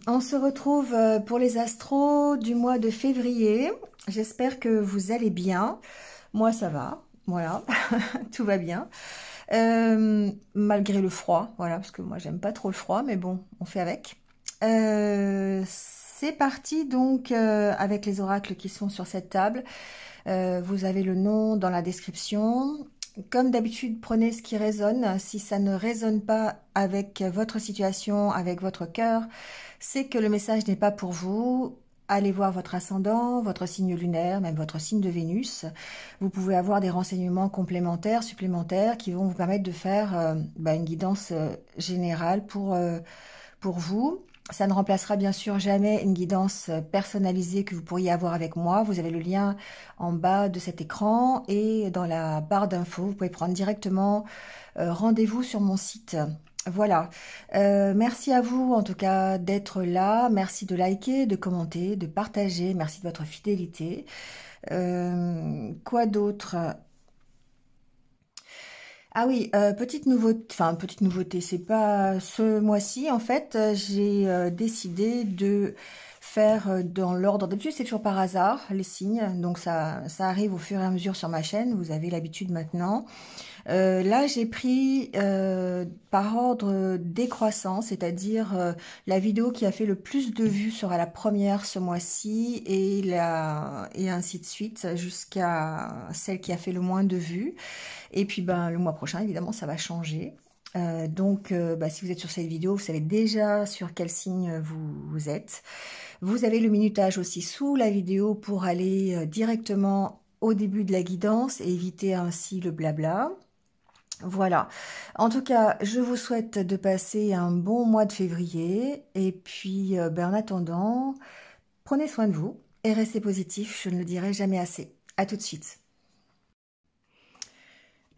On se retrouve pour les astros du mois de février. J'espère que vous allez bien. Moi, ça va. Voilà, tout va bien. Malgré le froid, voilà, parce que moi, j'aime pas trop le froid, mais bon, on fait avec. C'est parti donc avec les oracles qui sont sur cette table. Vous avez le nom dans la description. Comme d'habitude, prenez ce qui résonne. Si ça ne résonne pas avec votre situation, avec votre cœur, c'est que le message n'est pas pour vous. Allez voir votre ascendant, votre signe lunaire, même votre signe de Vénus. Vous pouvez avoir des renseignements complémentaires, supplémentaires, qui vont vous permettre de faire une guidance générale pour vous. Ça ne remplacera bien sûr jamais une guidance personnalisée que vous pourriez avoir avec moi. Vous avez le lien en bas de cet écran et dans la barre d'infos, vous pouvez prendre directement rendez-vous sur mon site. Voilà. Merci à vous en tout cas d'être là. Merci de liker, de commenter, de partager. Merci de votre fidélité. Quoi d'autre ? Ah oui, petite nouveauté, c'est pas ce mois-ci, en fait, j'ai décidé de faire dans l'ordre, d'habitude c'est toujours par hasard, les signes, donc ça arrive au fur et à mesure sur ma chaîne, vous avez l'habitude maintenant. Là, j'ai pris par ordre décroissant, c'est-à-dire la vidéo qui a fait le plus de vues sera la première ce mois-ci et ainsi de suite jusqu'à celle qui a fait le moins de vues. Et puis le mois prochain, évidemment, ça va changer. Si vous êtes sur cette vidéo, vous savez déjà sur quel signe vous êtes. Vous avez le minutage aussi sous la vidéo pour aller directement au début de la guidance et éviter ainsi le blabla. Voilà. En tout cas, je vous souhaite de passer un bon mois de février. Et puis, en attendant, prenez soin de vous et restez positif. Je ne le dirai jamais assez. À tout de suite.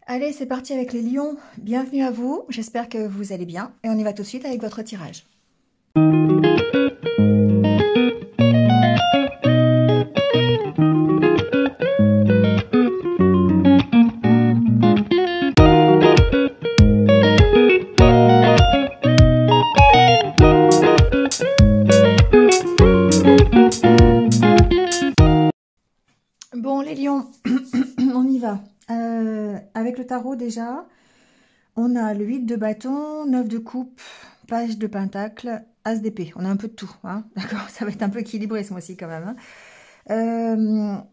Allez, c'est parti avec les lions. Bienvenue à vous. J'espère que vous allez bien. Et on y va tout de suite avec votre tirage. Bon, les lions, on y va. Avec le tarot déjà, on a le 8 de bâton, 9 de coupe, page de pentacle, as d'épée. On a un peu de tout, hein, d'accord. Ça va être un peu équilibré ce mois-ci quand même. Hein.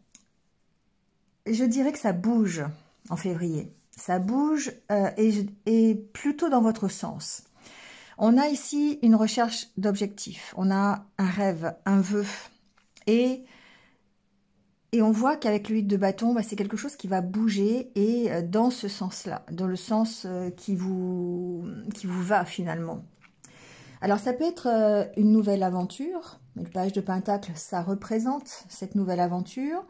Je dirais que ça bouge en février. Ça bouge et plutôt dans votre sens. On a ici une recherche d'objectifs. On a un rêve, un vœu. Et on voit qu'avec le 8 de bâton, c'est quelque chose qui va bouger et dans ce sens-là, dans le sens qui vous va finalement. Alors ça peut être une nouvelle aventure, le page de pentacle, ça représente cette nouvelle aventure.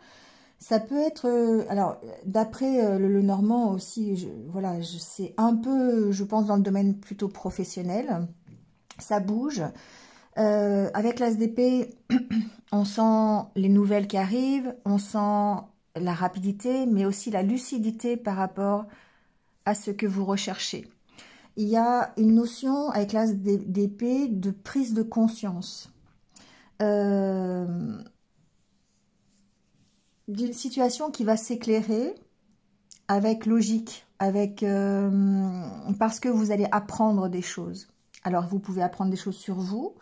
Ça peut être, alors d'après le normand aussi, c'est un peu, je pense, dans le domaine plutôt professionnel, ça bouge. Avec l'as d'épée, on sent les nouvelles qui arrivent, on sent la rapidité, mais aussi la lucidité par rapport à ce que vous recherchez. Il y a une notion avec l'as d'épée de prise de conscience. D'une situation qui va s'éclairer avec logique, parce que vous allez apprendre des choses. Alors, vous pouvez apprendre des choses sur vous,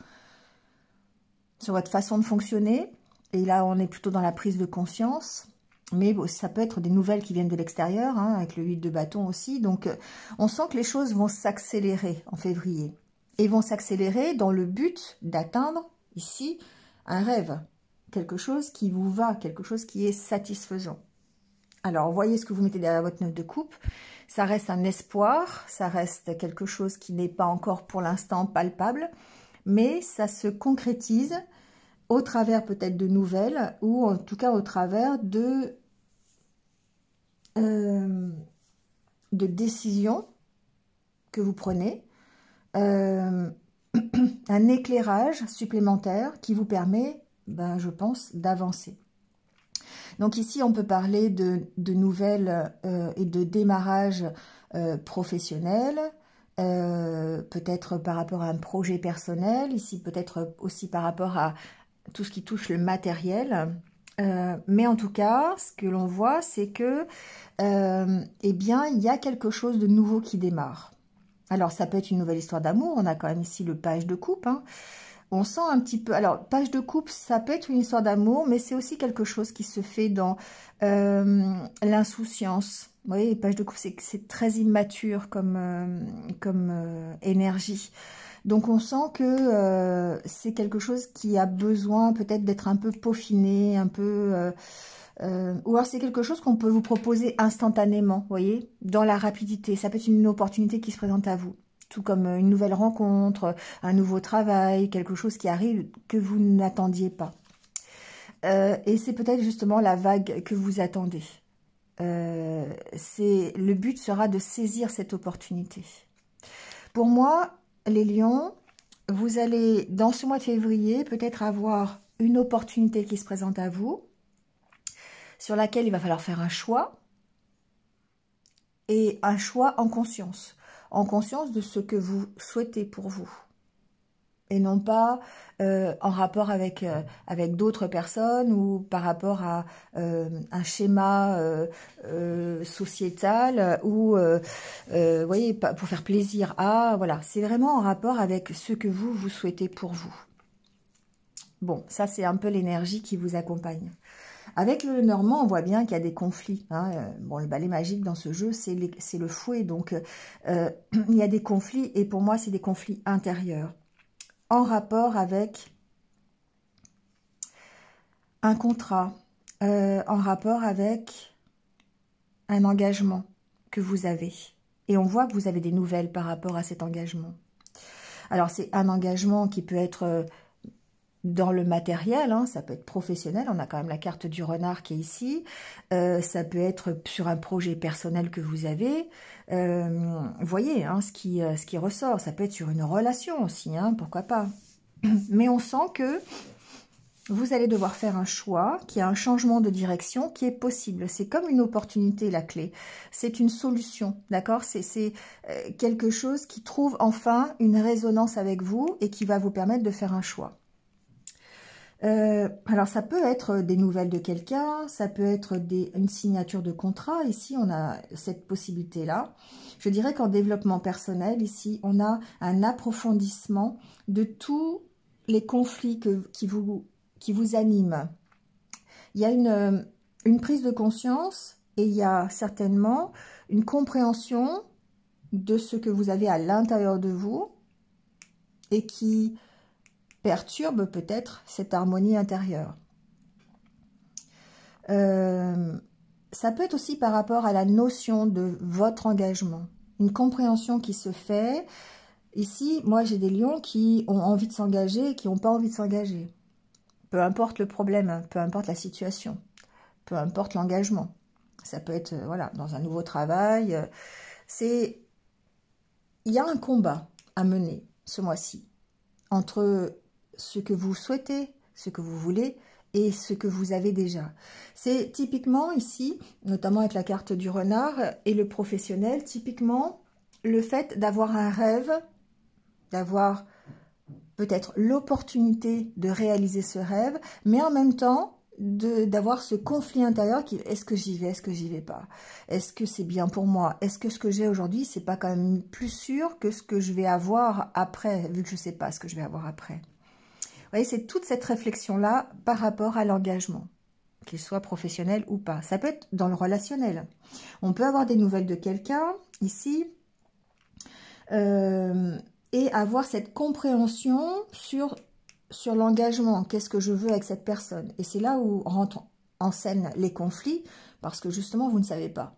sur votre façon de fonctionner. Et là, on est plutôt dans la prise de conscience. Mais bon, ça peut être des nouvelles qui viennent de l'extérieur, hein, avec le 8 de bâton aussi. Donc, on sent que les choses vont s'accélérer en février. Et vont s'accélérer dans le but d'atteindre, ici, un rêve. Quelque chose qui vous va, quelque chose qui est satisfaisant. Alors, voyez ce que vous mettez derrière votre 9 de coupe. Ça reste un espoir, ça reste quelque chose qui n'est pas encore pour l'instant palpable. Mais ça se concrétise au travers peut-être de nouvelles ou en tout cas au travers de décisions que vous prenez, un éclairage supplémentaire qui vous permet, je pense, d'avancer. Donc ici, on peut parler de nouvelles et de démarrage professionnel, peut-être par rapport à un projet personnel, ici peut-être aussi par rapport à tout ce qui touche le matériel. Mais en tout cas, ce que l'on voit, c'est que, eh bien, il y a quelque chose de nouveau qui démarre. Alors, ça peut être une nouvelle histoire d'amour. On a quand même ici le page de coupe. Hein. On sent un petit peu... Alors, page de coupe, ça peut être une histoire d'amour, mais c'est aussi quelque chose qui se fait dans l'insouciance. Vous voyez, page de coupe, c'est très immature comme énergie. Donc, on sent que c'est quelque chose qui a besoin peut-être d'être un peu peaufiné, un peu... ou alors, c'est quelque chose qu'on peut vous proposer instantanément, vous voyez, dans la rapidité. Ça peut être une opportunité qui se présente à vous. Tout comme une nouvelle rencontre, un nouveau travail, quelque chose qui arrive que vous n'attendiez pas. Et c'est peut-être justement la vague que vous attendez. Le but sera de saisir cette opportunité. Pour moi, les lions, vous allez, dans ce mois de février, peut-être avoir une opportunité qui se présente à vous, sur laquelle il va falloir faire un choix, et un choix en conscience de ce que vous souhaitez pour vous, et non pas en rapport avec d'autres personnes ou par rapport à un schéma sociétal ou, voyez, pour faire plaisir à, voilà, c'est vraiment en rapport avec ce que vous souhaitez pour vous. Bon, ça c'est un peu l'énergie qui vous accompagne. Avec le Normand, on voit bien qu'il y a des conflits. Hein. Bon, le balai magique dans ce jeu, c'est le fouet. Donc, il y a des conflits. Et pour moi, c'est des conflits intérieurs. En rapport avec un contrat. En rapport avec un engagement que vous avez. Et on voit que vous avez des nouvelles par rapport à cet engagement. Alors, c'est un engagement qui peut être... dans le matériel, hein, ça peut être professionnel, on a quand même la carte du renard qui est ici, ça peut être sur un projet personnel que vous avez, vous voyez hein, ce qui ressort, ça peut être sur une relation aussi, hein, pourquoi pas. Mais on sent que vous allez devoir faire un choix, qu'il y a un changement de direction qui est possible, c'est comme une opportunité la clé, c'est une solution, d'accord, c'est quelque chose qui trouve enfin une résonance avec vous et qui va vous permettre de faire un choix. Alors, ça peut être des nouvelles de quelqu'un, ça peut être une signature de contrat. Ici, on a cette possibilité-là. Je dirais qu'en développement personnel, ici, on a un approfondissement de tous les conflits qui vous animent. Il y a une prise de conscience et il y a certainement une compréhension de ce que vous avez à l'intérieur de vous et qui... perturbe peut-être cette harmonie intérieure. Ça peut être aussi par rapport à la notion de votre engagement. Une compréhension qui se fait. Ici, moi, j'ai des lions qui ont envie de s'engager et qui n'ont pas envie de s'engager. Peu importe le problème, peu importe la situation, peu importe l'engagement. Ça peut être, voilà, dans un nouveau travail. Il y a un combat à mener ce mois-ci entre ce que vous souhaitez, ce que vous voulez et ce que vous avez déjà. C'est typiquement ici, notamment avec la carte du renard et le professionnel, typiquement le fait d'avoir un rêve, d'avoir peut-être l'opportunité de réaliser ce rêve, mais en même temps d'avoir ce conflit intérieur qui est-ce que j'y vais, est-ce que j'y vais pas, est-ce que c'est bien pour moi, est-ce que ce que j'ai aujourd'hui c'est pas quand même plus sûr que ce que je vais avoir après, vu que je sais pas ce que je vais avoir après. Vous voyez, c'est toute cette réflexion-là par rapport à l'engagement, qu'il soit professionnel ou pas. Ça peut être dans le relationnel. On peut avoir des nouvelles de quelqu'un, ici, et avoir cette compréhension sur l'engagement. Qu'est-ce que je veux avec cette personne? Et c'est là où rentrent en scène les conflits, parce que justement, vous ne savez pas.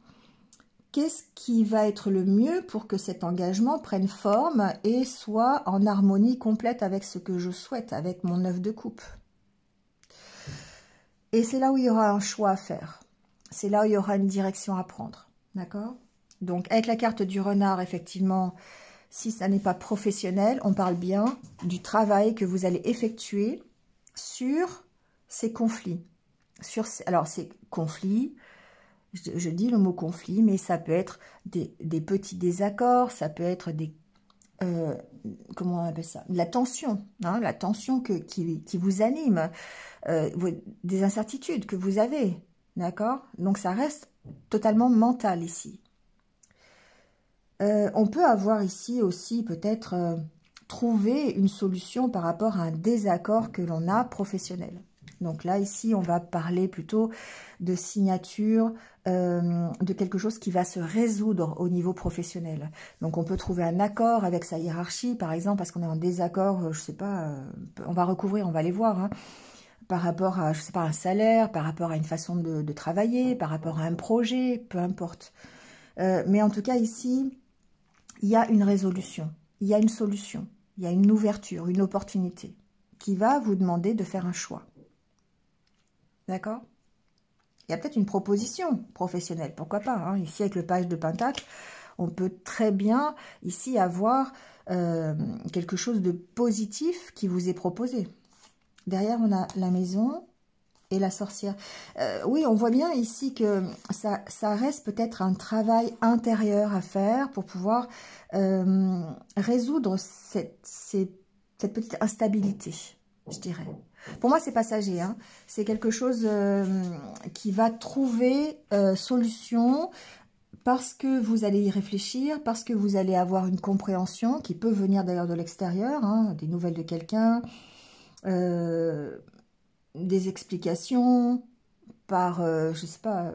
Qu'est-ce qui va être le mieux pour que cet engagement prenne forme et soit en harmonie complète avec ce que je souhaite, avec mon œuf de coupe? Et c'est là où il y aura un choix à faire. C'est là où il y aura une direction à prendre. D'accord? Donc, avec la carte du renard, effectivement, si ça n'est pas professionnel, on parle bien du travail que vous allez effectuer sur ces conflits. Alors, ces conflits... Je dis le mot conflit, mais ça peut être des petits désaccords, ça peut être comment on appelle ça? La tension, hein, la tension qui vous anime, des incertitudes que vous avez, d'accord? Donc ça reste totalement mental ici. On peut avoir ici aussi peut-être trouver une solution par rapport à un désaccord que l'on a professionnel. Donc là, ici, on va parler plutôt de signature, de quelque chose qui va se résoudre au niveau professionnel. Donc on peut trouver un accord avec sa hiérarchie, par exemple, parce qu'on est en désaccord, je sais pas, on va recouvrir, on va aller voir, hein, par rapport à, je sais pas, un salaire, par rapport à une façon de travailler, par rapport à un projet, peu importe. Mais en tout cas, ici, il y a une résolution, il y a une solution, il y a une ouverture, une opportunité qui va vous demander de faire un choix. D'accord? Il y a peut-être une proposition professionnelle, pourquoi pas, hein. Ici, avec le page de Pentacle, on peut très bien, ici, avoir quelque chose de positif qui vous est proposé. Derrière, on a la maison et la sorcière. Oui, on voit bien ici que ça reste peut-être un travail intérieur à faire pour pouvoir résoudre cette petite instabilité, je dirais. Pour moi, c'est passager, hein. C'est quelque chose qui va trouver solution parce que vous allez y réfléchir, parce que vous allez avoir une compréhension qui peut venir d'ailleurs de l'extérieur, hein, des nouvelles de quelqu'un, des explications par, je sais pas,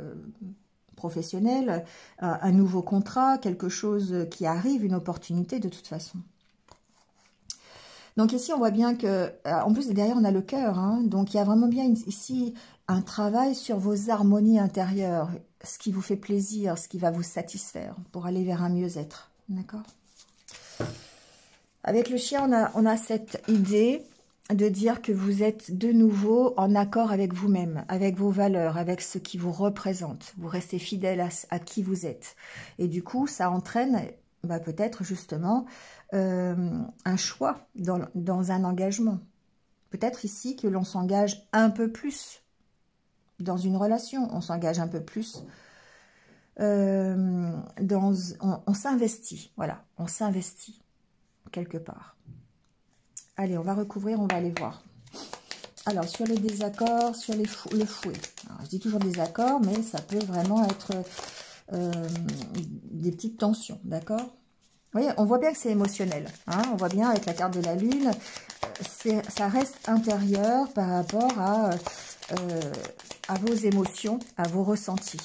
professionnel, un nouveau contrat, quelque chose qui arrive, une opportunité de toute façon. Donc ici, on voit bien que, en plus derrière, on a le cœur, hein, donc il y a vraiment bien ici un travail sur vos harmonies intérieures, ce qui vous fait plaisir, ce qui va vous satisfaire pour aller vers un mieux-être, d'accord? Avec le chien, on a cette idée de dire que vous êtes de nouveau en accord avec vous-même, avec vos valeurs, avec ce qui vous représente. Vous restez fidèle à qui vous êtes. Et du coup, ça entraîne peut-être justement un choix dans un engagement. Peut-être ici que l'on s'engage un peu plus dans une relation, on s'engage un peu plus, on s'investit, voilà, on s'investit quelque part. Allez, on va recouvrir, on va aller voir. Alors, sur les désaccords, sur le fouet. Alors, je dis toujours désaccords, mais ça peut vraiment être des petites tensions, d'accord? Vous voyez, on voit bien que c'est émotionnel. Hein, on voit bien avec la carte de la Lune, ça reste intérieur par rapport à vos émotions, à vos ressentis.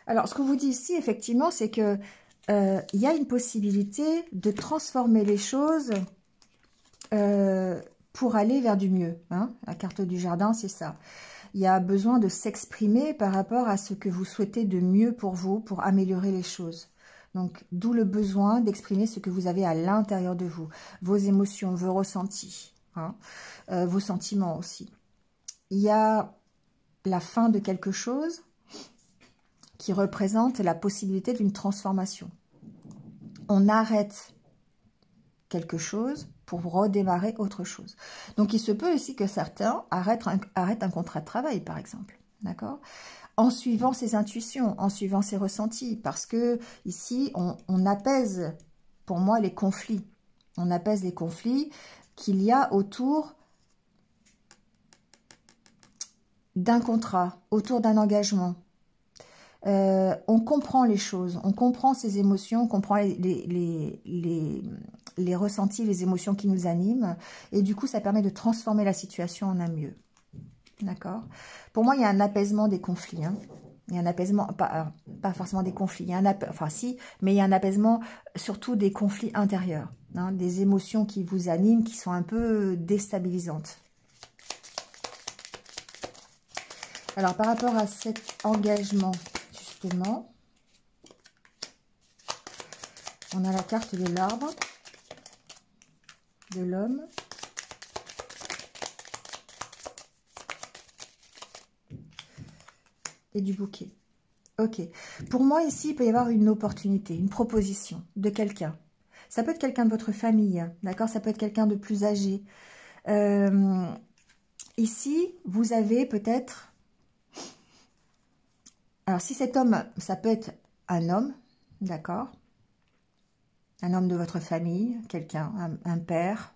Alors, ce que vous dit ici, effectivement, c'est que il y a une possibilité de transformer les choses pour aller vers du mieux. Hein. La carte du jardin, c'est ça. Il y a besoin de s'exprimer par rapport à ce que vous souhaitez de mieux pour vous, pour améliorer les choses. Donc, d'où le besoin d'exprimer ce que vous avez à l'intérieur de vous. Vos émotions, vos ressentis, hein, vos sentiments aussi. Il y a la fin de quelque chose qui représente la possibilité d'une transformation. On arrête quelque chose pour redémarrer autre chose. Donc, il se peut aussi que certains arrêtent un contrat de travail, par exemple. D'accord ? En suivant ses intuitions, en suivant ses ressentis. Parce que ici, on apaise, pour moi, les conflits. On apaise les conflits qu'il y a autour d'un contrat, autour d'un engagement. On comprend les choses, on comprend ses émotions, on comprend les ressentis, les émotions qui nous animent. Et du coup, ça permet de transformer la situation en un mieux. D'accord? Pour moi, il y a un apaisement des conflits. Hein. Il y a un apaisement, pas forcément des conflits, il y a enfin si, mais il y a un apaisement surtout des conflits intérieurs. Hein, des émotions qui vous animent, qui sont un peu déstabilisantes. Alors, par rapport à cet engagement, justement, on a la carte de l'arbre, de l'homme, et du bouquet. Ok. Pour moi, ici, il peut y avoir une opportunité, une proposition de quelqu'un. Ça peut être quelqu'un de votre famille, d'accord? Ça peut être quelqu'un de plus âgé. Ici, vous avez peut-être... Alors, si cet homme, ça peut être un homme, d'accord? Un homme de votre famille, quelqu'un, un père.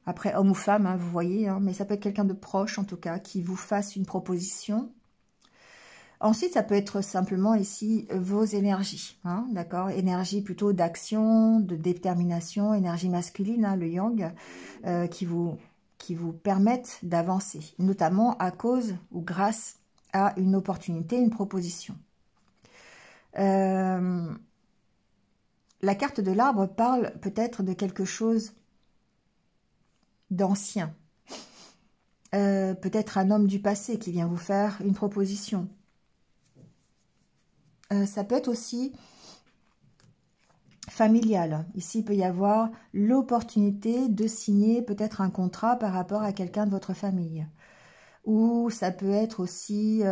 Après, homme ou femme, hein, vous voyez, hein, mais ça peut être quelqu'un de proche, en tout cas, qui vous fasse une proposition. Ensuite, ça peut être simplement ici vos énergies, hein, d'accord? Énergie plutôt d'action, de détermination, énergie masculine, hein, le yang, qui vous permettent d'avancer, notamment à cause ou grâce à une opportunité, une proposition. La carte de l'arbre parle peut-être de quelque chose d'ancien. Peut-être un homme du passé qui vient vous faire une proposition. Ça peut être aussi familial. Ici, il peut y avoir l'opportunité de signer peut-être un contrat par rapport à quelqu'un de votre famille. Ou ça peut être aussi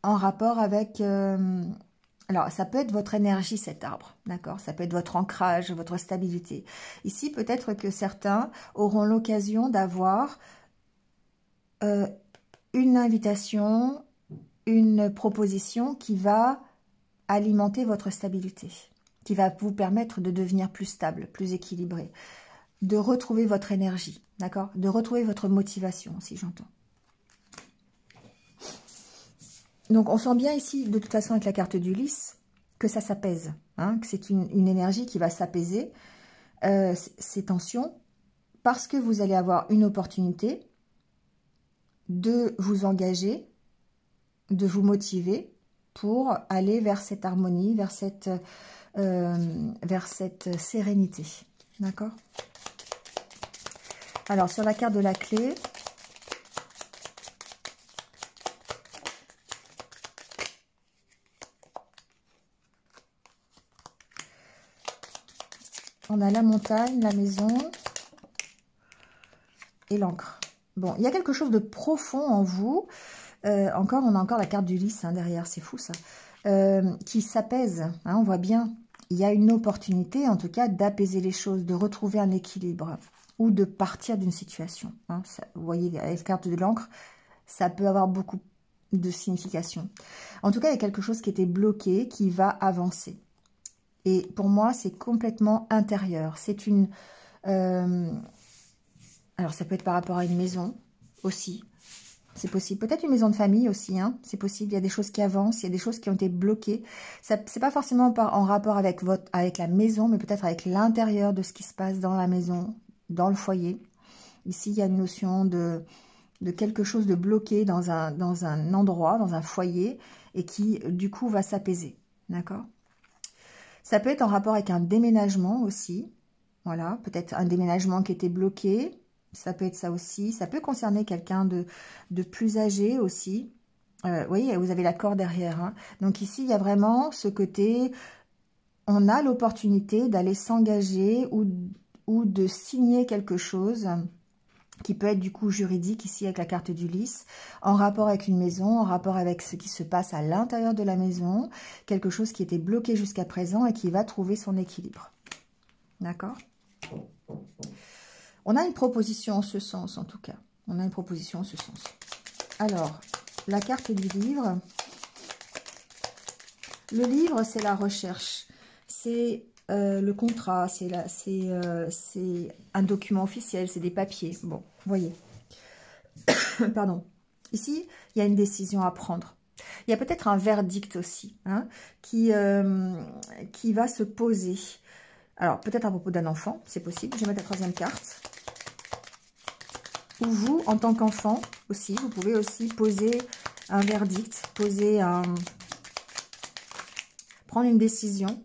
en rapport avec... alors, ça peut être votre énergie, cet arbre, d'accord? Ça peut être votre ancrage, votre stabilité. Ici, peut-être que certains auront l'occasion d'avoir une invitation, une proposition qui va alimenter votre stabilité, qui va vous permettre de devenir plus stable, plus équilibré, de retrouver votre énergie, d'accord? De retrouver votre motivation, si j'entends. Donc, on sent bien ici, de toute façon, avec la carte d'Ulysse, que ça s'apaise, hein, que c'est une énergie qui va s'apaiser, ces tensions, parce que vous allez avoir une opportunité de vous engager, de vous motiver pour aller vers cette harmonie, vers cette sérénité. D'accord? Alors, sur la carte de la clé, on a la montagne, la maison et l'encre. Bon, il y a quelque chose de profond en vous. Encore, on a encore la carte d'Ulysse hein, derrière, c'est fou ça. Qui s'apaise, hein, on voit bien. Il y a une opportunité, en tout cas, d'apaiser les choses, de retrouver un équilibre ou de partir d'une situation. Hein. Ça, vous voyez, avec la carte de l'encre, ça peut avoir beaucoup de signification. En tout cas, il y a quelque chose qui était bloqué, qui va avancer. Et pour moi, c'est complètement intérieur. C'est une... alors, ça peut être par rapport à une maison aussi. C'est possible. Peut-être une maison de famille aussi, hein. C'est possible. Il y a des choses qui avancent, il y a des choses qui ont été bloquées. C'est pas forcément en rapport avec la maison, mais peut-être avec l'intérieur de ce qui se passe dans la maison, dans le foyer. Ici, il y a une notion de quelque chose de bloqué dans un endroit, dans un foyer, et qui, du coup, va s'apaiser. D'accord? Ça peut être en rapport avec un déménagement aussi. Voilà, peut-être un déménagement qui était bloqué. Ça peut être ça aussi. Ça peut concerner quelqu'un de plus âgé aussi. Vous voyez, vous avez l'accord derrière. Hein. Donc ici, il y a vraiment ce côté, on a l'opportunité d'aller s'engager ou de signer quelque chose qui peut être du coup juridique, ici avec la carte d'Ulysse, en rapport avec une maison, en rapport avec ce qui se passe à l'intérieur de la maison, quelque chose qui était bloqué jusqu'à présent et qui va trouver son équilibre. D'accord ? On a une proposition en ce sens, en tout cas. On a une proposition en ce sens. Alors, la carte du livre. Le livre, c'est la recherche. C'est le contrat, c'est un document officiel, c'est des papiers. Bon, voyez. Pardon. Ici, il y a une décision à prendre. Il y a peut-être un verdict aussi, hein, qui va se poser. Alors, peut-être à propos d'un enfant, c'est possible. Je vais mettre la troisième carte. Ou vous, en tant qu'enfant, aussi, vous pouvez aussi poser un verdict, prendre une décision.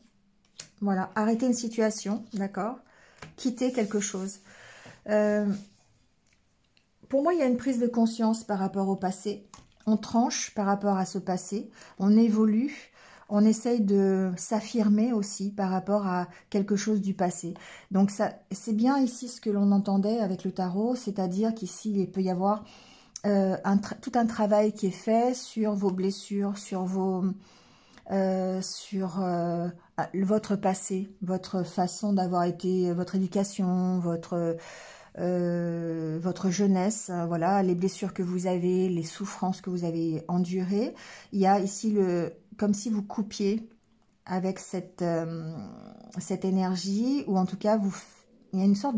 Voilà, arrêter une situation, d'accord? Quitter quelque chose. Pour moi, il y a une prise de conscience par rapport au passé. On tranche par rapport à ce passé. On évolue. On essaye de s'affirmer aussi par rapport à quelque chose du passé. Donc, c'est bien ici ce que l'on entendait avec le tarot, c'est-à-dire qu'ici, il peut y avoir tout un travail qui est fait sur vos blessures, sur votre passé, votre façon d'avoir été, votre éducation, votre jeunesse, voilà, les blessures que vous avez, les souffrances que vous avez endurées. Il y a ici comme si vous coupiez avec cette énergie, ou en tout cas, il y a une sorte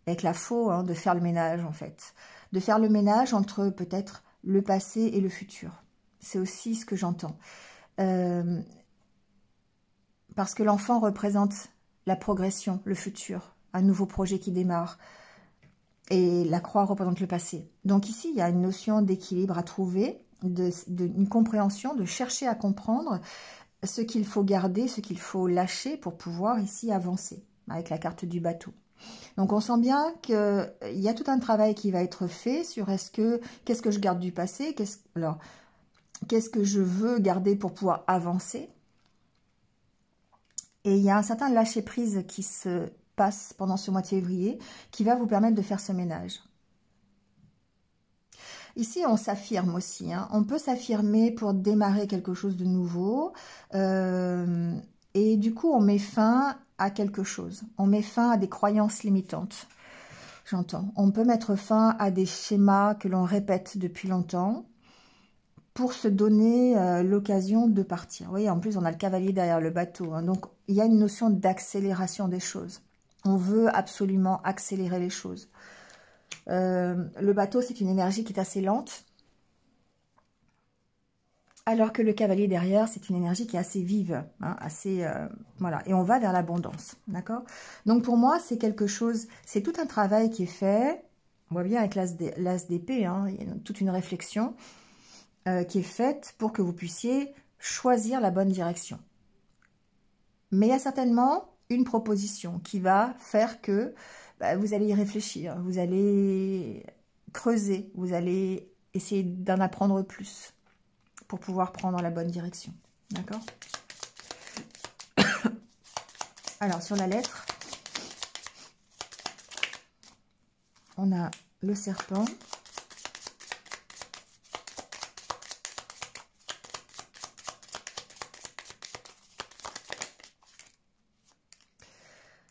avec la faux, hein, de faire le ménage en fait. De faire le ménage entre peut-être le passé et le futur. C'est aussi ce que j'entends. Parce que l'enfant représente la progression, le futur, un nouveau projet qui démarre. Et la croix représente le passé. Donc ici, il y a une notion d'équilibre à trouver, une compréhension, de chercher à comprendre ce qu'il faut garder, ce qu'il faut lâcher pour pouvoir ici avancer, avec la carte du bateau. Donc on sent bien qu'il y a tout un travail qui va être fait sur qu'est-ce que je garde du passé, qu'est-ce que je veux garder pour pouvoir avancer. Et il y a un certain lâcher-prise qui se passe pendant ce mois de février qui va vous permettre de faire ce ménage. Ici, on s'affirme aussi, hein. On peut s'affirmer pour démarrer quelque chose de nouveau. Et du coup, on met fin à quelque chose. On met fin à des croyances limitantes. J'entends. On peut mettre fin à des schémas que l'on répète depuis longtemps pour se donner l'occasion de partir. Vous voyez, en plus, on a le cavalier derrière le bateau, hein. Donc, il y a une notion d'accélération des choses. On veut absolument accélérer les choses. Le bateau, c'est une énergie qui est assez lente. Alors que le cavalier derrière, c'est une énergie qui est assez vive, hein, voilà. Et on va vers l'abondance, d'accord? Donc pour moi, c'est quelque chose, c'est tout un travail qui est fait. On voit bien avec l'as d'épée, hein, il y a toute une réflexion qui est faite pour que vous puissiez choisir la bonne direction. Mais il y a certainement une proposition qui va faire que vous allez y réfléchir, vous allez creuser, vous allez essayer d'en apprendre plus pour pouvoir prendre la bonne direction. D'accord? Alors, sur la lettre, on a le serpent.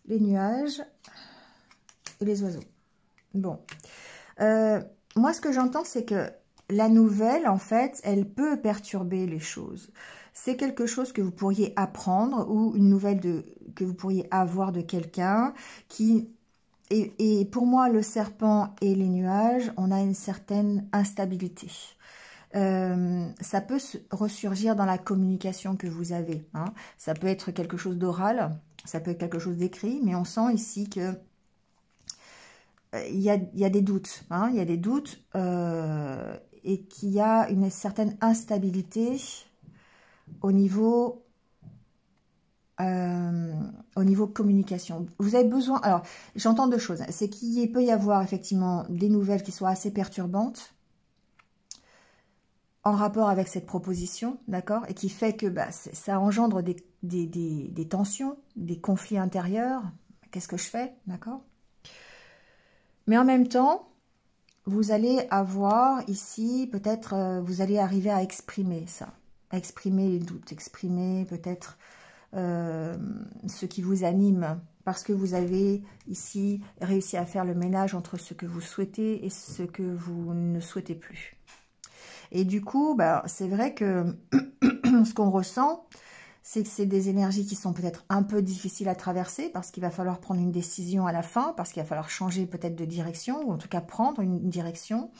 Les nuages et les oiseaux. Bon. Moi, ce que j'entends, c'est que la nouvelle, en fait, elle peut perturber les choses. C'est quelque chose que vous pourriez apprendre ou une nouvelle que vous pourriez avoir de quelqu'un qui... Et pour moi, le serpent et les nuages, on a une certaine instabilité. Ça peut ressurgir dans la communication que vous avez, hein. Ça peut être quelque chose d'oral, ça peut être quelque chose d'écrit, mais on sent ici que il y a des doutes, hein, il y a des doutes et qu'il y a une certaine instabilité au niveau communication. Vous avez besoin, alors j'entends deux choses, c'est qu'il peut y avoir effectivement des nouvelles qui soient assez perturbantes en rapport avec cette proposition, d'accord, et qui fait que ça engendre des tensions, des conflits intérieurs. Qu'est-ce que je fais, d'accord? Mais en même temps, vous allez avoir ici, peut-être, vous allez arriver à exprimer ça, à exprimer les doutes, exprimer peut-être ce qui vous anime, parce que vous avez ici réussi à faire le ménage entre ce que vous souhaitez et ce que vous ne souhaitez plus. Et du coup, c'est vrai que ce qu'on ressent, c'est que c'est des énergies qui sont peut-être un peu difficiles à traverser parce qu'il va falloir prendre une décision à la fin, parce qu'il va falloir changer peut-être de direction, ou en tout cas prendre une direction.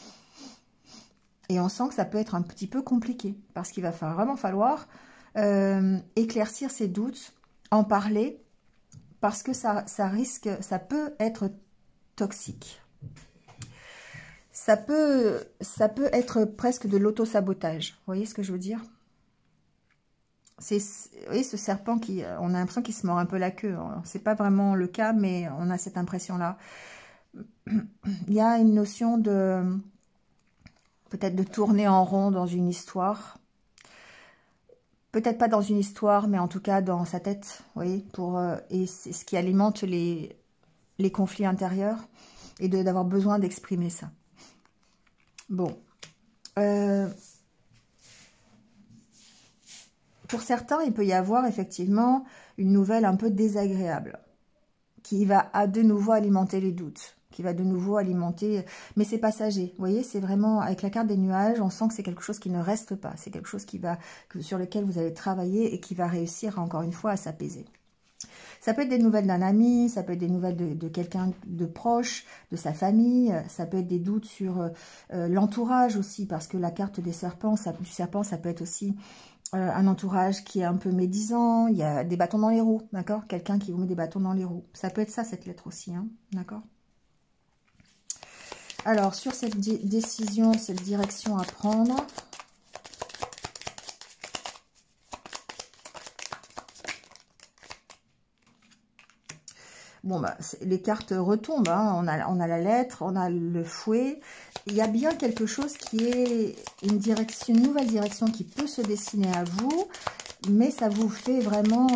Et on sent que ça peut être un petit peu compliqué, parce qu'il va vraiment falloir éclaircir ses doutes, en parler, parce que ça peut être toxique. Ça peut être presque de l'auto-sabotage. Vous voyez ce que je veux dire? Vous voyez ce serpent qui, on a l'impression qu'il se mord un peu la queue. C'est pas vraiment le cas, mais on a cette impression-là. Il y a une notion de peut-être de tourner en rond dans une histoire. Peut-être pas dans une histoire, mais en tout cas dans sa tête, vous voyez, et c'est ce qui alimente les conflits intérieurs et d'avoir besoin d'exprimer ça. Bon. Pour certains, il peut y avoir effectivement une nouvelle un peu désagréable. qui va de nouveau alimenter les doutes, qui va de nouveau alimenter, mais c'est passager. Vous voyez, c'est vraiment, avec la carte des nuages, on sent que c'est quelque chose qui ne reste pas. C'est quelque chose sur lequel vous allez travailler et qui va réussir, encore une fois, à s'apaiser. Ça peut être des nouvelles d'un ami, ça peut être des nouvelles de quelqu'un de proche, de sa famille, ça peut être des doutes sur l'entourage aussi, parce que la carte des serpents, du serpent, ça peut être aussi un entourage qui est un peu médisant, il y a des bâtons dans les roues, d'accord? Quelqu'un qui vous met des bâtons dans les roues. Ça peut être ça, cette lettre aussi, hein, d'accord? Alors, sur cette décision, cette direction à prendre... Bon, bah, les cartes retombent, hein. On a la lettre, on a le fouet. Il y a bien quelque chose qui est une nouvelle direction qui peut se dessiner à vous, mais ça vous fait vraiment...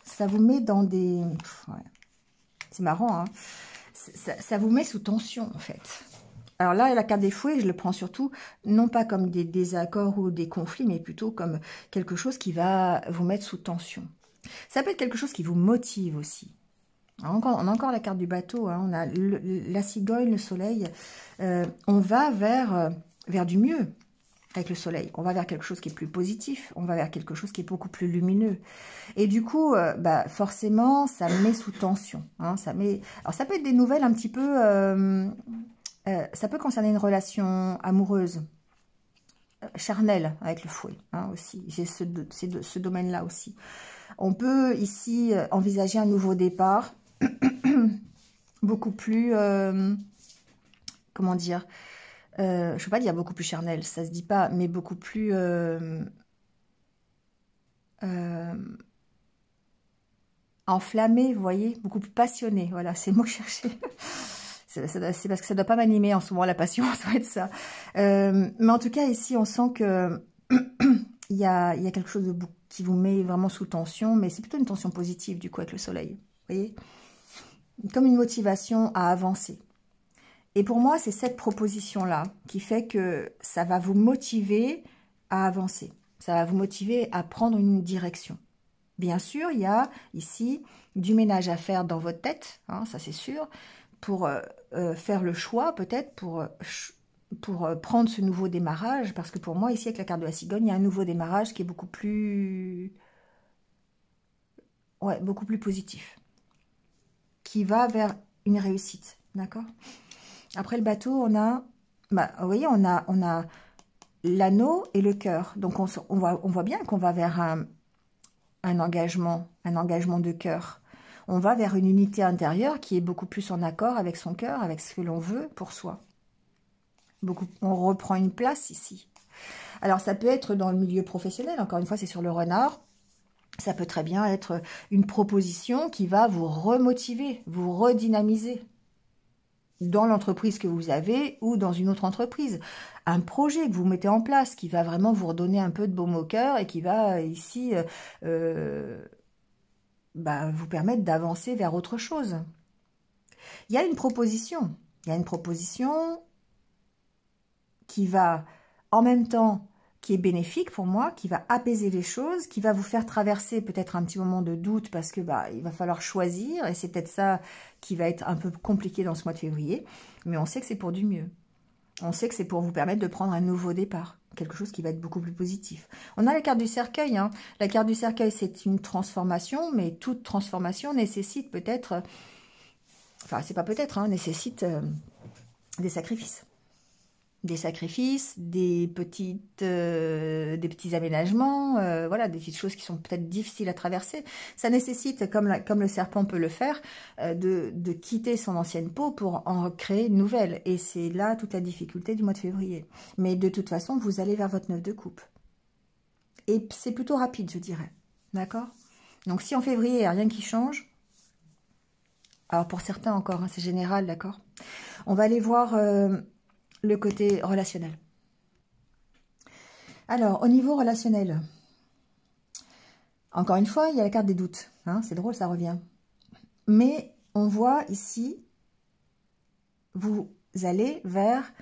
ça vous met dans des... Ouais. C'est marrant, hein. Ça vous met sous tension, en fait. Alors là, la carte des fouets, je le prends surtout, non pas comme des désaccords ou des conflits, mais plutôt comme quelque chose qui va vous mettre sous tension. Ça peut être quelque chose qui vous motive aussi. On a encore la carte du bateau, hein, on a la cigogne, le soleil. On va vers du mieux avec le soleil. On va vers quelque chose qui est plus positif. On va vers quelque chose qui est beaucoup plus lumineux. Et du coup, bah, forcément, ça met sous tension. Hein, alors, ça peut être des nouvelles un petit peu... ça peut concerner une relation amoureuse, charnelle avec le fouet, hein, aussi. J'ai ce domaine-là aussi. On peut ici envisager un nouveau départ, beaucoup plus, comment dire, je ne veux pas dire beaucoup plus charnel, ça se dit pas, mais beaucoup plus enflammé, vous voyez, beaucoup plus passionné, voilà, c'est le mot que je cherchais. C'est parce que ça ne doit pas m'animer en ce moment, la passion, ça va être ça. Mais en tout cas, ici, on sent que il y a quelque chose qui vous met vraiment sous tension, mais c'est plutôt une tension positive, du coup, avec le soleil. Vous voyez? Comme une motivation à avancer. Et pour moi, c'est cette proposition-là qui fait que ça va vous motiver à avancer. Ça va vous motiver à prendre une direction. Bien sûr, il y a ici du ménage à faire dans votre tête, hein, ça c'est sûr, pour faire le choix, peut-être, pour prendre ce nouveau démarrage, parce que pour moi, ici, avec la carte de la cigogne, il y a un nouveau démarrage qui est beaucoup plus... Ouais, beaucoup plus positif. Qui va vers une réussite, d'accord? Après le bateau, on a... Bah, vous voyez, on a l'anneau et le cœur. Donc, on voit bien qu'on va vers un engagement de cœur. On va vers une unité intérieure qui est beaucoup plus en accord avec son cœur, avec ce que l'on veut pour soi. On reprend une place ici. Alors, ça peut être dans le milieu professionnel. Encore une fois, c'est sur le renard. Ça peut très bien être une proposition qui va vous remotiver, vous redynamiser dans l'entreprise que vous avez ou dans une autre entreprise. Un projet que vous mettez en place qui va vraiment vous redonner un peu de baume au cœur et qui va ici vous permettre d'avancer vers autre chose. Il y a une proposition. Il y a une proposition qui va, en même temps, qui est bénéfique pour moi, qui va apaiser les choses, qui va vous faire traverser peut-être un petit moment de doute parce que il va falloir choisir et c'est peut-être ça qui va être un peu compliqué dans ce mois de février. Mais on sait que c'est pour du mieux. On sait que c'est pour vous permettre de prendre un nouveau départ. Quelque chose qui va être beaucoup plus positif. On a la carte du cercueil. Hein. La carte du cercueil, c'est une transformation, mais toute transformation nécessite peut-être... Enfin, c'est pas peut-être, hein, nécessite des sacrifices. Des sacrifices, des petits aménagements, voilà, des petites choses qui sont peut-être difficiles à traverser. Ça nécessite, comme le serpent peut le faire, de quitter son ancienne peau pour en créer une nouvelle. Et c'est là toute la difficulté du mois de février. Mais de toute façon, vous allez vers votre 9 de coupe. Et c'est plutôt rapide, je dirais. D'accord? Donc si en février, il n'y a rien qui change, alors pour certains encore, hein, c'est général, d'accord? On va aller voir... le côté relationnel. Alors, au niveau relationnel, encore une fois, il y a la carte des doutes. Hein, c'est drôle, ça revient. Mais on voit ici, vous allez vers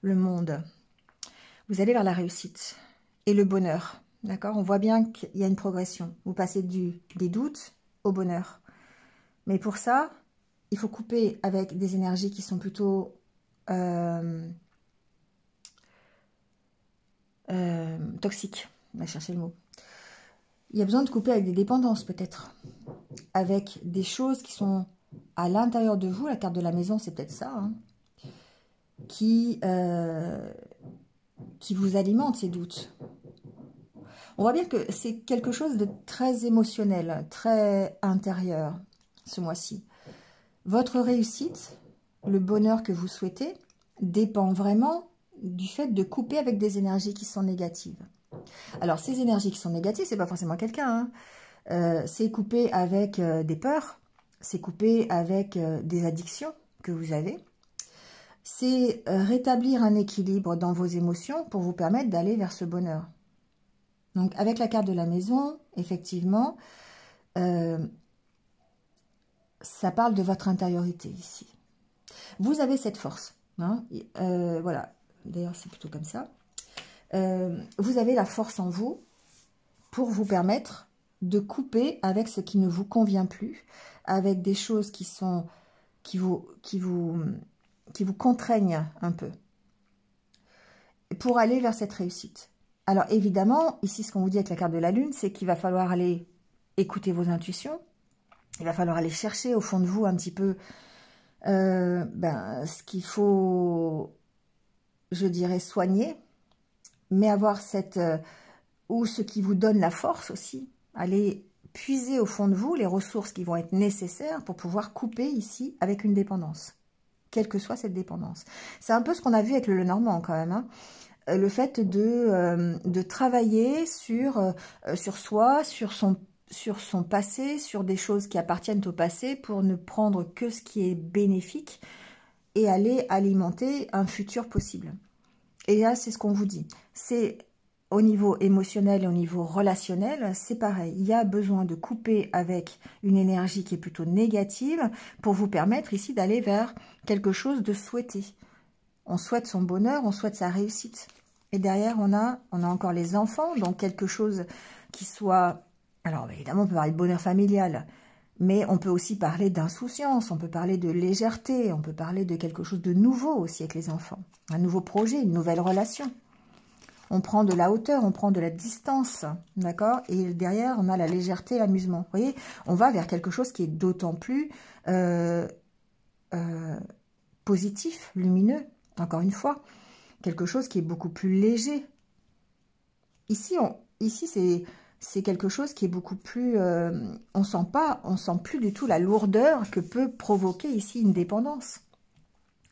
le monde. Vous allez vers la réussite et le bonheur. D'accord? On voit bien qu'il y a une progression. Vous passez des doutes au bonheur. Mais pour ça, il faut couper avec des énergies qui sont plutôt toxiques. On va chercher le mot. Il y a besoin de couper avec des dépendances peut-être. Avec des choses qui sont à l'intérieur de vous. La carte de la maison, c'est peut-être ça. Hein, qui vous alimente ces doutes. On voit bien que c'est quelque chose de très émotionnel, très intérieur ce mois-ci. Votre réussite, le bonheur que vous souhaitez, dépend vraiment du fait de couper avec des énergies qui sont négatives. Alors, ces énergies qui sont négatives, c'est pas forcément quelqu'un. Hein. C'est couper avec des peurs, c'est couper avec des addictions que vous avez. C'est rétablir un équilibre dans vos émotions pour vous permettre d'aller vers ce bonheur. Donc, avec la carte de la maison, effectivement, ça parle de votre intériorité ici. Vous avez cette force. Hein, voilà, d'ailleurs, c'est plutôt comme ça. Vous avez la force en vous pour vous permettre de couper avec ce qui ne vous convient plus, avec des choses qui vous contraignent un peu, pour aller vers cette réussite. Alors évidemment, ici ce qu'on vous dit avec la carte de la lune, c'est qu'il va falloir aller écouter vos intuitions, il va falloir aller chercher au fond de vous un petit peu ce qu'il faut, je dirais, soigner, mais avoir cette... ou ce qui vous donne la force aussi, aller puiser au fond de vous les ressources qui vont être nécessaires pour pouvoir couper ici avec une dépendance, quelle que soit cette dépendance. C'est un peu ce qu'on a vu avec le Lenormand quand même, hein. Le fait de travailler sur soi, sur son passé, sur des choses qui appartiennent au passé pour ne prendre que ce qui est bénéfique et aller alimenter un futur possible. Et là, c'est ce qu'on vous dit. C'est au niveau émotionnel et au niveau relationnel, c'est pareil. Il y a besoin de couper avec une énergie qui est plutôt négative pour vous permettre ici d'aller vers quelque chose de souhaité. On souhaite son bonheur, on souhaite sa réussite. Et derrière, on a encore les enfants, donc quelque chose qui soit... Alors, évidemment, on peut parler de bonheur familial, mais on peut aussi parler d'insouciance, on peut parler de légèreté, on peut parler de quelque chose de nouveau aussi avec les enfants. Un nouveau projet, une nouvelle relation. On prend de la hauteur, on prend de la distance, d'accord? Et derrière, on a la légèreté, l'amusement. Vous voyez, on va vers quelque chose qui est d'autant plus positif, lumineux, encore une fois. Quelque chose qui est beaucoup plus léger. Ici c'est quelque chose qui est beaucoup plus... on sent plus du tout la lourdeur que peut provoquer ici une dépendance.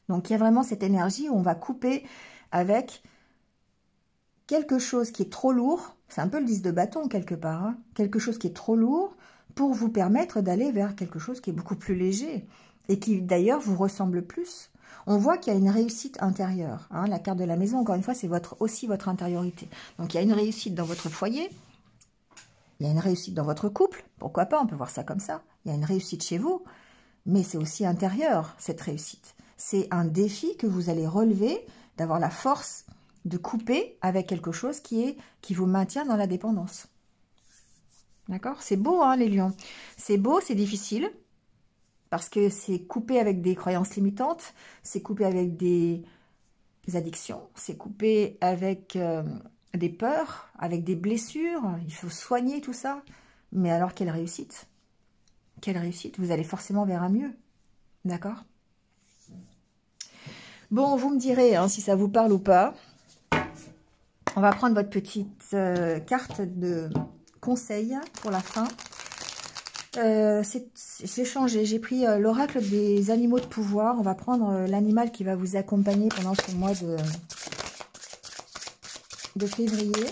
Donc, il y a vraiment cette énergie où on va couper avec quelque chose qui est trop lourd. C'est un peu le 10 de bâton quelque part. Hein, quelque chose qui est trop lourd pour vous permettre d'aller vers quelque chose qui est beaucoup plus léger et qui d'ailleurs vous ressemble plus. On voit qu'il y a une réussite intérieure. Hein, la carte de la maison, encore une fois, c'est aussi votre intériorité. Donc, il y a une réussite dans votre foyer. Il y a une réussite dans votre couple. Pourquoi pas, on peut voir ça comme ça. Il y a une réussite chez vous. Mais c'est aussi intérieur, cette réussite. C'est un défi que vous allez relever, d'avoir la force de couper avec quelque chose qui vous maintient dans la dépendance. D'accord? C'est beau, hein, les lions. C'est beau, c'est difficile. Parce que c'est coupé avec des croyances limitantes, c'est coupé avec des addictions, c'est coupé avec des peurs, avec des blessures. Il faut soigner tout ça. Mais alors, quelle réussite! Quelle réussite! Vous allez forcément vers un mieux. D'accord? Bon, vous me direz hein, si ça vous parle ou pas. On va prendre votre petite carte de conseil pour la fin. J'ai changé, j'ai pris l'oracle des animaux de pouvoir. On va prendre l'animal qui va vous accompagner pendant ce mois de février.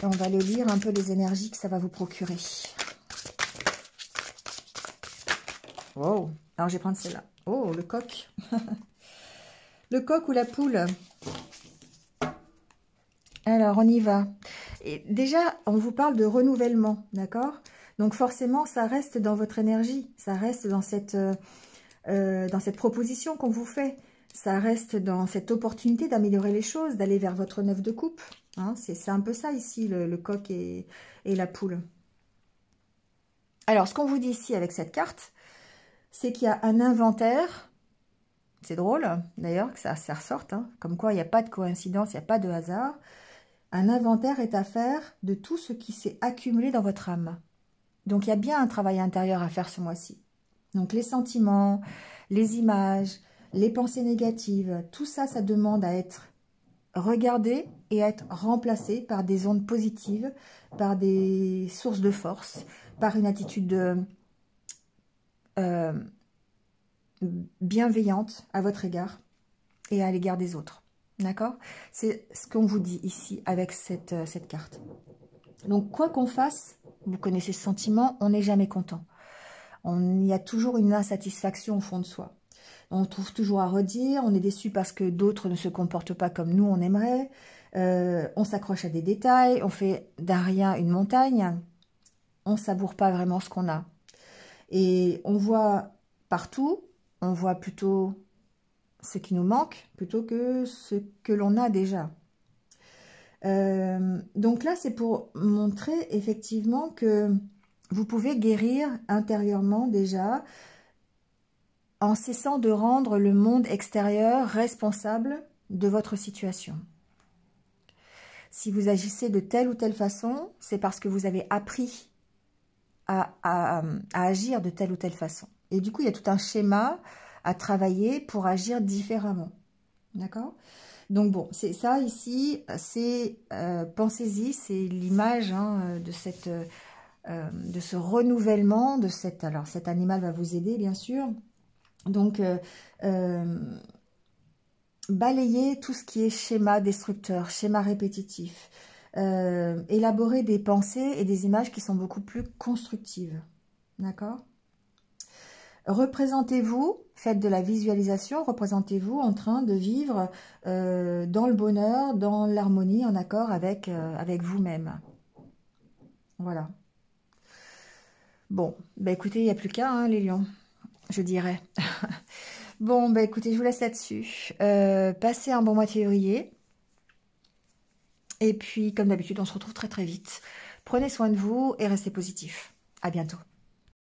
Et on va aller lire un peu les énergies que ça va vous procurer. Wow, alors je vais prendre celle-là. Oh, le coq. Le coq ou la poule. Alors, on y va. Et déjà, on vous parle de renouvellement, d'accord? Donc forcément, ça reste dans votre énergie, ça reste dans cette proposition qu'on vous fait, ça reste dans cette opportunité d'améliorer les choses, d'aller vers votre 9 de coupe. Hein, c'est un peu ça ici, le coq et la poule. Alors, ce qu'on vous dit ici avec cette carte, c'est qu'il y a un inventaire. C'est drôle, d'ailleurs, que ça ressorte, hein, comme quoi il n'y a pas de coïncidence, il n'y a pas de hasard. Un inventaire est à faire de tout ce qui s'est accumulé dans votre âme. Donc, il y a bien un travail intérieur à faire ce mois-ci. Donc, les sentiments, les images, les pensées négatives, tout ça, ça demande à être regardé et à être remplacé par des ondes positives, par des sources de force, par une attitude bienveillante à votre égard et à l'égard des autres. D'accord? C'est ce qu'on vous dit ici avec cette carte. Donc, quoi qu'on fasse, vous connaissez ce sentiment, on n'est jamais content. Il y a toujours une insatisfaction au fond de soi. On trouve toujours à redire, on est déçu parce que d'autres ne se comportent pas comme nous on aimerait. On s'accroche à des détails, on fait d'un rien une montagne. On ne savoure pas vraiment ce qu'on a. Et on voit partout, on voit plutôt ce qui nous manque plutôt que ce que l'on a déjà. Donc là, c'est pour montrer effectivement que vous pouvez guérir intérieurement déjà en cessant de rendre le monde extérieur responsable de votre situation. Si vous agissez de telle ou telle façon, c'est parce que vous avez appris à agir de telle ou telle façon. Et du coup, il y a tout un schéma à travailler pour agir différemment. D'accord? Donc bon, c'est ça ici, c'est pensez-y, c'est l'image hein, de ce renouvellement, de cette. Alors cet animal va vous aider bien sûr. Donc balayez tout ce qui est schéma destructeur, schéma répétitif. Élaborer des pensées et des images qui sont beaucoup plus constructives. D'accord? Représentez-vous, faites de la visualisation, représentez-vous en train de vivre dans le bonheur, dans l'harmonie, en accord avec vous-même. Voilà. Bon, bah écoutez, il n'y a plus qu'à, hein, les lions, je dirais. Bon, bah écoutez, je vous laisse là-dessus. Passez un bon mois de février. Et puis, comme d'habitude, on se retrouve très très vite. Prenez soin de vous et restez positifs. À bientôt.